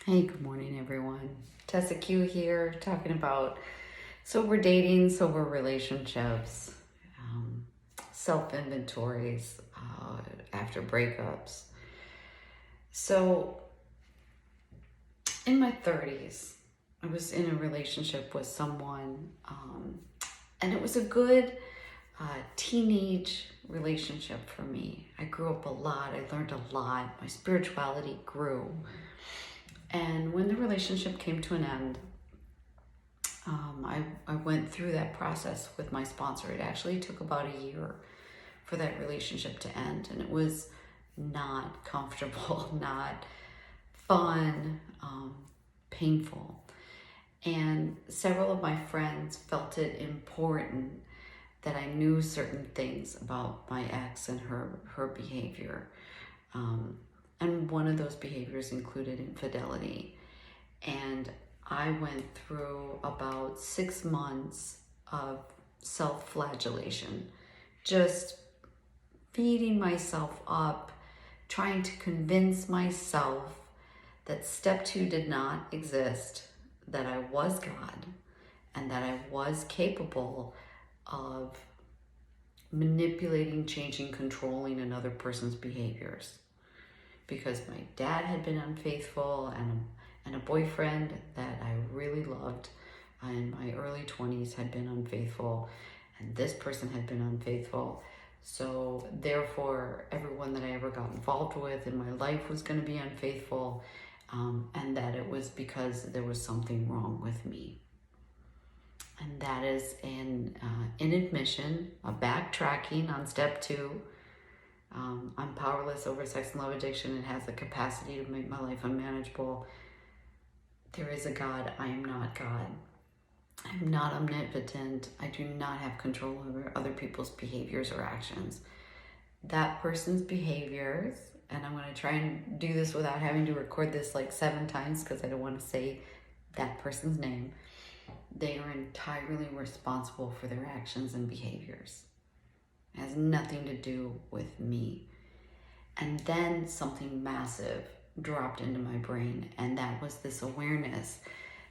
Hey, good morning, everyone. Tessa Q here, talking about sober dating, sober relationships, um, self inventories after breakups. So, in my 30s, I was in a relationship with someone, and it was a good teenage relationship for me. I grew up a lot, I learned a lot, my spirituality grew. And when the relationship came to an end, I went through that process with my sponsor. It actually took about a year for that relationship to end, and it was not comfortable, not fun, painful. And several of my friends felt it important that I knew certain things about my ex and her behavior. And one of those behaviors included infidelity. And I went through about 6 months of self-flagellation, just feeding myself up, trying to convince myself that step two did not exist, that I was God, and that I was capable of manipulating, changing, controlling another person's behaviors. Because my dad had been unfaithful, and a boyfriend that I really loved in my early 20s had been unfaithful, and this person had been unfaithful. So therefore, everyone that I ever got involved with in my life was going to be unfaithful, and that it was because there was something wrong with me. And that is an admission, a backtracking on step two. I'm powerless over sex and love addiction. It has the capacity to make my life unmanageable. There is a God. I am not God. I'm not omnipotent. I do not have control over other people's behaviors or actions. That person's behaviors, and I'm going to try and do this without having to record this like 7 times because I don't want to say that person's name. They are entirely responsible for their actions and behaviors. It has nothing to do with me. And then something massive dropped into my brain, and that was this awareness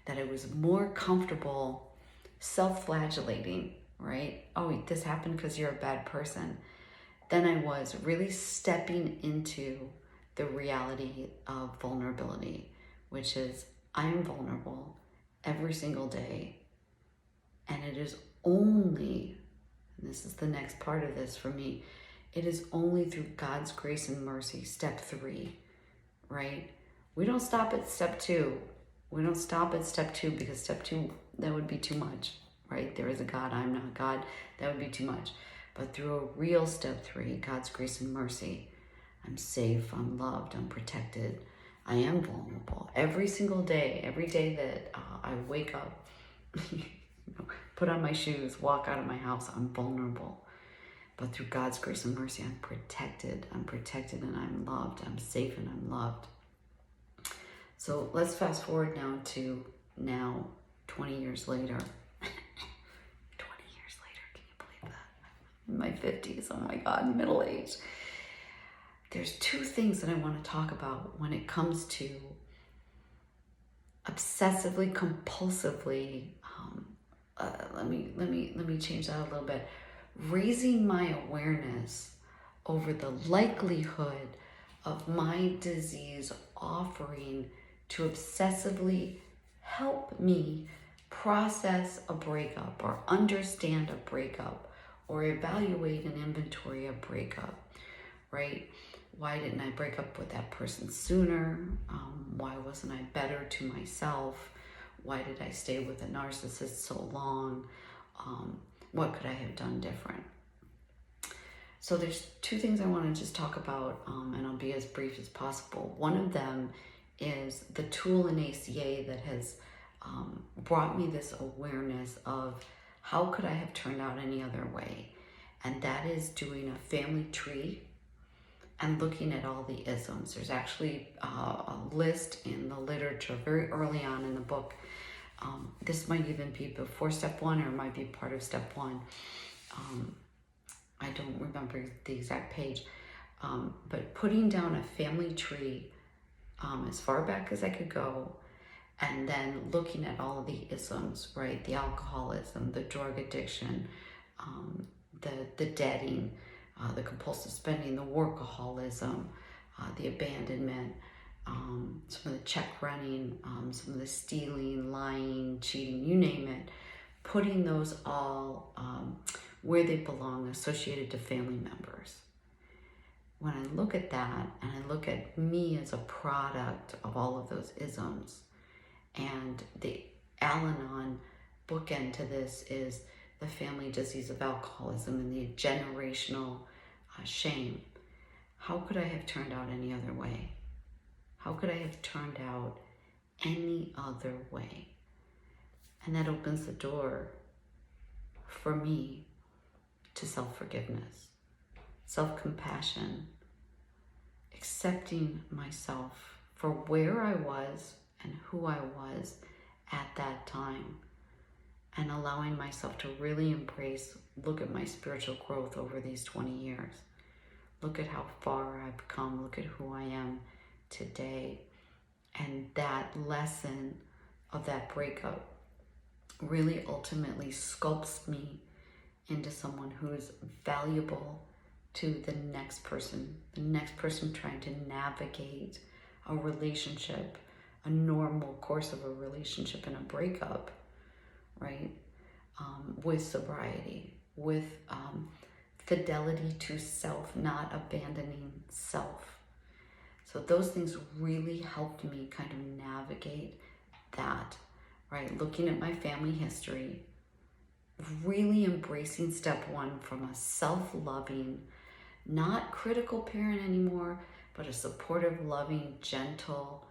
that I was more comfortable self-flagellating, right? Oh, this happened because you're a bad person. Then I was really stepping into the reality of vulnerability, which is I am vulnerable every single day. And it is only, and this is the next part of this for me, it is only through God's grace and mercy, step 3, right? We don't stop at step 2. We don't stop at step 2 because step 2, that would be too much, right? There is a God, I'm not God. That would be too much. But through a real step 3, God's grace and mercy, I'm safe, I'm loved, I'm protected. I am vulnerable. Every single day, every day that I wake up, put on my shoes, walk out of my house, I'm vulnerable. But through God's grace and mercy, I'm protected. I'm protected and I'm loved. I'm safe and I'm loved. So let's fast forward now to 20 years later. 20 years later, can you believe that? In my 50s, oh my God, middle age. There's 2 things that I want to talk about when it comes to obsessively, compulsively, let me change that a little bit. Raising my awareness over the likelihood of my disease offering to obsessively help me process a breakup or understand a breakup or evaluate and inventory a breakup, right? Why didn't I break up with that person sooner? Why wasn't I better to myself? Why did I stay with a narcissist so long? What could I have done different? So there's 2 things I want to just talk about, and I'll be as brief as possible. One of them is the tool in ACA that has brought me this awareness of how could I have turned out any other way? And that is doing a family tree and looking at all the isms. There's actually a list in the literature very early on in the book. This might even be before step 1 or might be part of step 1. I don't remember the exact page. But putting down a family tree as far back as I could go, and then looking at all of the isms, right? The alcoholism, the drug addiction, the debting, the compulsive spending, the workaholism, the abandonment, some of the check running, some of the stealing, lying, cheating, you name it, putting those all where they belong, associated to family members. When I look at that, and I look at me as a product of all of those isms, and the Al-Anon bookend to this is the family disease of alcoholism and the generational shame. How could I have turned out any other way? How could I have turned out any other way? And that opens the door for me to self-forgiveness, self-compassion, accepting myself for where I was and who I was at that time, and allowing myself to really embrace, look at my spiritual growth over these 20 years. Look at how far I've come. Look at who I am today. And that lesson of that breakup really ultimately sculpts me into someone who is valuable to the next person trying to navigate a relationship, a normal course of a relationship and a breakup, right? With sobriety, with fidelity to self, not abandoning self. So those things really helped me kind of navigate that, right? Looking at my family history, really embracing step one from a self-loving, not critical parent anymore, but a supportive, loving, gentle,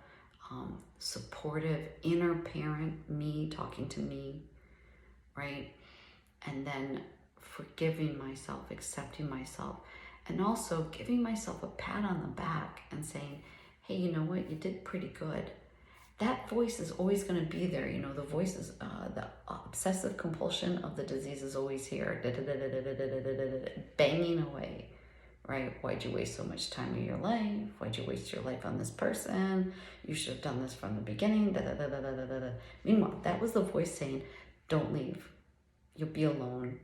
supportive inner parent, me talking to me, right? And then forgiving myself, accepting myself, and also giving myself a pat on the back and saying, hey, you know what? You did pretty good. That voice is always going to be there. You know, the voice is, the obsessive compulsion of the disease is always here, banging away, right? Why'd you waste so much time of your life? Why'd you waste your life on this person? You should have done this from the beginning. Meanwhile, that was the voice saying, don't leave. You'll be alone.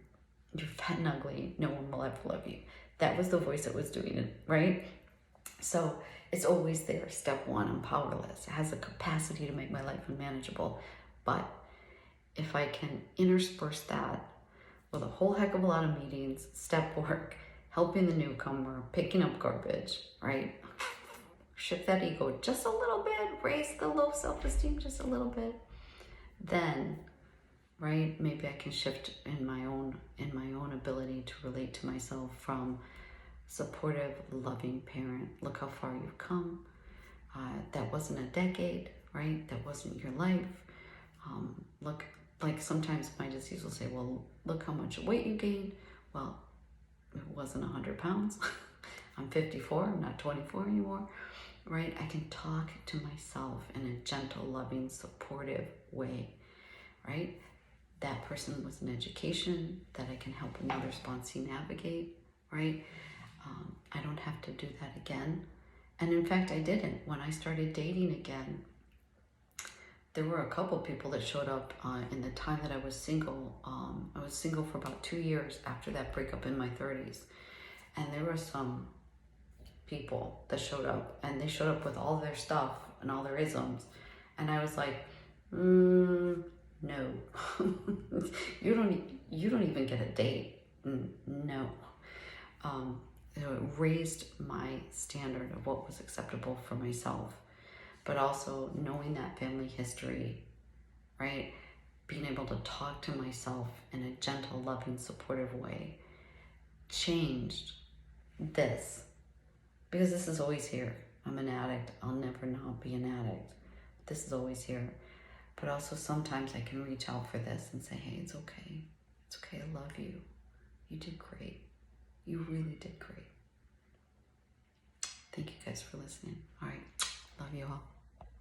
You're fat and ugly. No one will ever love you. That was the voice that was doing it, right? So it's always there. Step one, I'm powerless. It has the capacity to make my life unmanageable. But if I can intersperse that with a whole heck of a lot of meetings, step work, helping the newcomer, picking up garbage, right? Shift that ego just a little bit, raise the low self-esteem just a little bit. Then, right, maybe I can shift in my own ability to relate to myself from supportive, loving parent. Look how far you've come. That wasn't a decade, right? That wasn't your life. Look, like sometimes my disease will say, well, look how much weight you gained. Well, it wasn't 100 pounds. I'm 54, I'm not 24 anymore, right? I can talk to myself in a gentle, loving, supportive way, right? That person was an education that I can help another sponsee navigate, right? I don't have to do that again. And in fact, I didn't. When I started dating again, there were a couple people that showed up in the time that I was single. I was single for about 2 years after that breakup in my 30s. And there were some people that showed up, and they showed up with all their stuff and all their isms. And I was like, no, you don't even get a date. No. It raised my standard of what was acceptable for myself, but also knowing that family history, right? Being able to talk to myself in a gentle, loving, supportive way changed this, because this is always here. I'm an addict. I'll never not be an addict. This is always here. But also sometimes I can reach out for this and say, hey, it's okay. It's okay. I love you. You did great. You really did great. Thank you guys for listening. All right. Love you all.